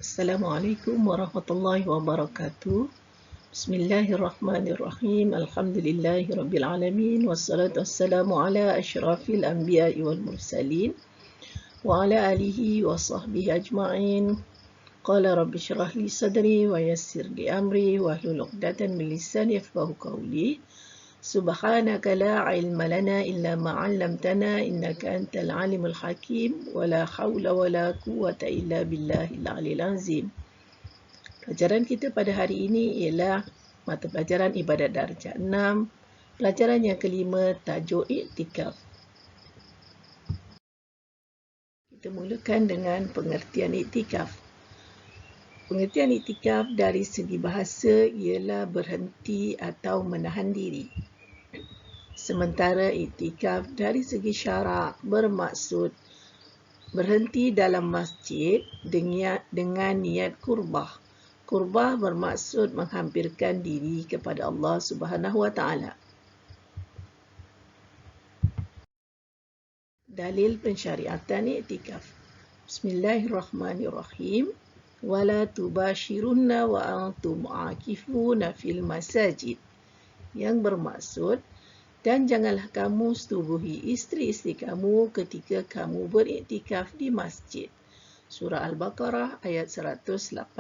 Assalamualaikum warahmatullahi wabarakatuh. Bismillahirrahmanirrahim. Alhamdulillahirabbil alamin wassalatu wassalamu ala asyrafil anbiya'i wal mursalin wa ala alihi wa sahbihi ajma'in. Qala rabbi shrah li sadri wa yassir li amri wa hlul 'uqdatam min lisani yafqahu qawli. Subhanaka la ilma lana illa ma 'allamtana innaka antal alimul hakim wa la haula wa la quwwata illa billahil aliyil azim. Pelajaran kita pada hari ini ialah mata pelajaran ibadat darjah 6, pelajaran yang kelima, tajuk iktikaf. Kita mulakan dengan pengertian iktikaf. Pengertian iktikaf dari segi bahasa ialah berhenti atau menahan diri. Sementara iktikaf dari segi syarak bermaksud berhenti dalam masjid dengan niat kurbah. Kurbah bermaksud menghampirkan diri kepada Allah Subhanahu wa taala. Dalil pensyariatan iktikaf. Bismillahirrahmanirrahim. Wala tubashirunna wa antum aakifuna fil masajid. Yang bermaksud, dan janganlah kamu setubuhi isteri-isteri kamu ketika kamu beriktikaf di masjid. Surah Al-Baqarah ayat 187.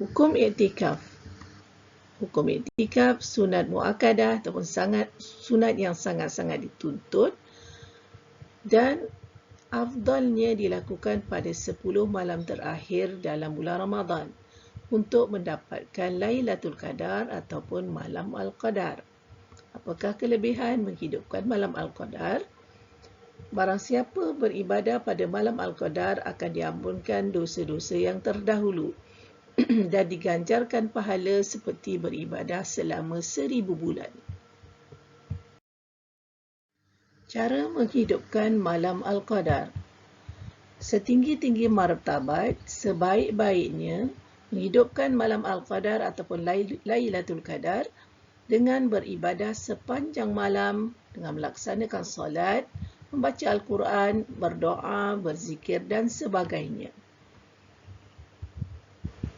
Hukum iktikaf. Hukum iktikaf sunat muakkadah ataupun sunat yang sangat-sangat dituntut dan afdalnya dilakukan pada 10 malam terakhir dalam bulan Ramadan untuk mendapatkan Lailatul Qadar ataupun malam Al-Qadar. Apakah kelebihan menghidupkan malam Al-Qadar? Barang siapa beribadah pada malam Al-Qadar akan diampunkan dosa-dosa yang terdahulu dan diganjarkan pahala seperti beribadah selama 1000 bulan. Cara menghidupkan malam Al-Qadar. Setinggi-tinggi martabat, sebaik-baiknya menghidupkan malam Al-Qadar ataupun Lailatul Qadar dengan beribadah sepanjang malam dengan melaksanakan solat, membaca Al-Quran, berdoa, berzikir dan sebagainya.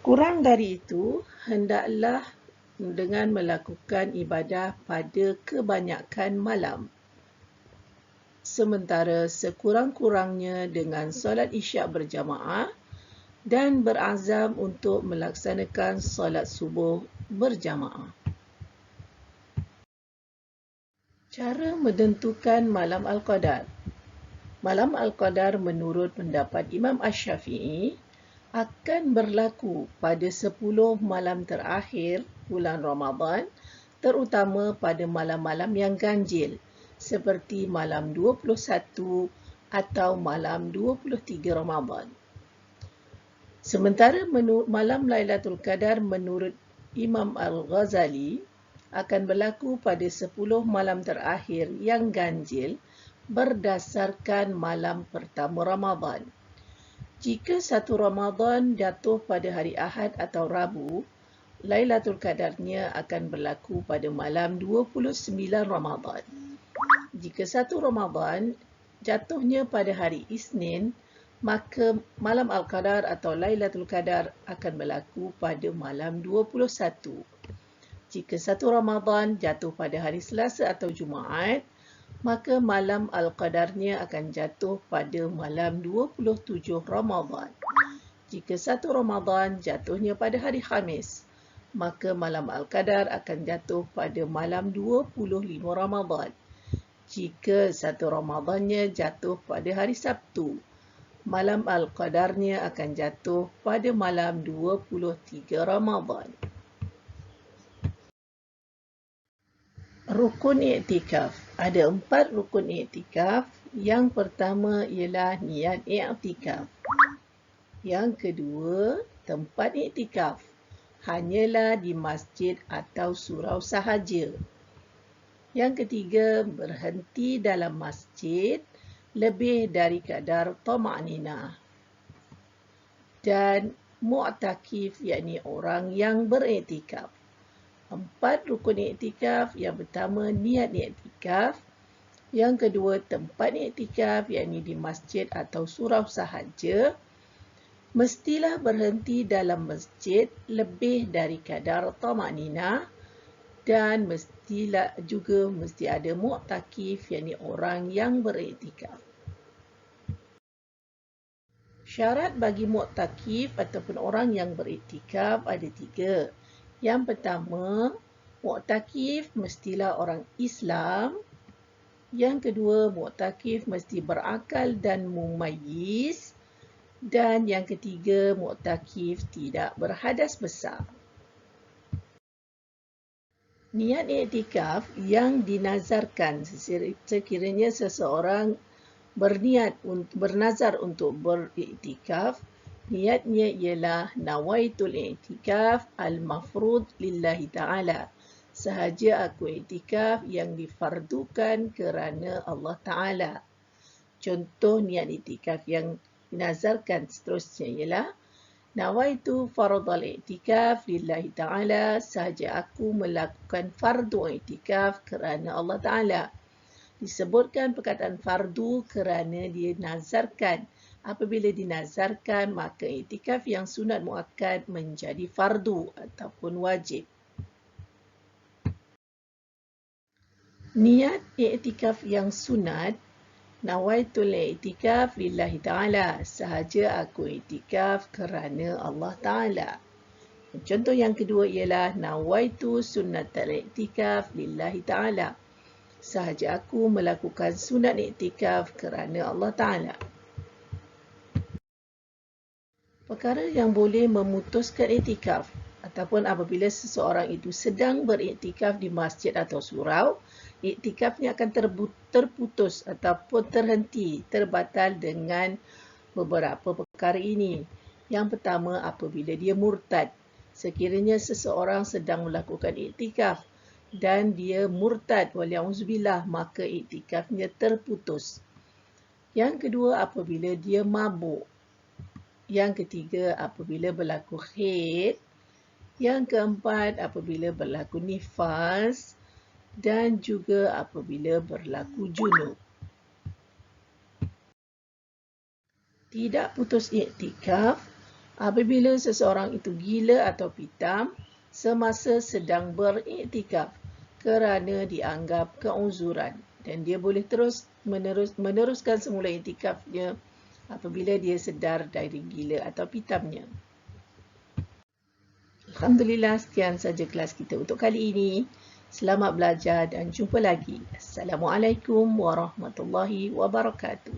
Kurang dari itu, hendaklah dengan melakukan ibadah pada kebanyakan malam. Sementara sekurang-kurangnya dengan solat isyak berjamaah dan berazam untuk melaksanakan solat subuh berjamaah. Cara menentukan malam Al-Qadar. Malam Al-Qadar menurut pendapat Imam Asy-Syafi'i akan berlaku pada 10 malam terakhir bulan Ramadan, terutama pada malam-malam yang ganjil seperti malam 21 atau malam 23 Ramadan. Sementara malam Lailatul Qadar menurut Imam Al-Ghazali akan berlaku pada 10 malam terakhir yang ganjil berdasarkan malam pertama Ramadan. Jika 1 Ramadan jatuh pada hari Ahad atau Rabu, Lailatul Qadarnya akan berlaku pada malam 29 Ramadan. Jika 1 Ramadan jatuhnya pada hari Isnin, maka malam Al-Qadar atau Lailatul Qadar akan berlaku pada malam 21. Jika 1 Ramadan jatuh pada hari Selasa atau Jumaat, maka malam Al-Qadarnya akan jatuh pada malam 27 Ramadan. Jika 1 Ramadan jatuhnya pada hari Khamis, maka malam Al-Qadar akan jatuh pada malam 25 Ramadan. Jika 1 Ramadannya jatuh pada hari Sabtu, malam Al-Qadarnya akan jatuh pada malam 23 Ramadan. Rukun iktikaf. Ada 4 rukun iktikaf. Yang pertama ialah niat iktikaf. Yang kedua, tempat iktikaf. Hanyalah di masjid atau surau sahaja. Yang ketiga, berhenti dalam masjid lebih dari kadar tama'ninah. Dan mu'takif, yakni orang yang beriktikaf. 4 rukun iktikaf. Yang pertama, niat iktikaf. Yang kedua, tempat iktikaf, yakni di masjid atau surau sahaja, mestilah berhenti dalam masjid lebih dari kadar tamanina dan mesti ada mu'takif, yakni orang yang beriktikaf. Syarat bagi mu'takif ataupun orang yang beriktikaf ada 3. Yang pertama, mu'takif mestilah orang Islam. Yang kedua, mu'takif mesti berakal dan mumayyiz. Dan yang ketiga, mu'takif tidak berhadas besar. Niat iktikaf yang dinazarkan sekiranya seseorang bernazar untuk beriktikaf, niatnya ialah nawaitul iktikaf al-mafrud lillahi ta'ala. Sahaja aku iktikaf yang difardukan kerana Allah Ta'ala. Contoh niat iktikaf yang dinazarkan seterusnya ialah nawaitu fardal iktikaf lillahi ta'ala, sahaja aku melakukan fardu iktikaf kerana Allah Ta'ala. Disebutkan perkataan fardu kerana dia nazarkan. Apabila dinazarkan, maka iktikaf yang sunat muakkad menjadi fardu ataupun wajib. Niat iktikaf yang sunat, nawaitul iktikaf lillahi ta'ala, sahaja aku iktikaf kerana Allah Ta'ala. Contoh yang kedua ialah nawaitu sunnatal iktikaf lillahi ta'ala, sahaja aku melakukan sunat iktikaf kerana Allah Ta'ala. Perkara yang boleh memutuskan iktikaf ataupun apabila seseorang itu sedang beriktikaf di masjid atau surau, iktikafnya akan terputus ataupun terhenti, terbatal dengan beberapa perkara ini. Yang pertama, apabila dia murtad. Sekiranya seseorang sedang melakukan iktikaf dan dia murtad, wali'auzubillah, maka iktikafnya terputus. Yang kedua, apabila dia mabuk. Yang ketiga, apabila berlaku haid. Yang keempat, apabila berlaku nifas. Dan juga apabila berlaku junub. Tidak putus iktikaf apabila seseorang itu gila atau pitam semasa sedang beriktikaf kerana dianggap keuzuran, dan dia boleh meneruskan semula iktikafnya apabila dia sedar dari gila atau pitamnya. Alhamdulillah, sekian saja kelas kita untuk kali ini. Selamat belajar dan jumpa lagi. Assalamualaikum warahmatullahi wabarakatuh.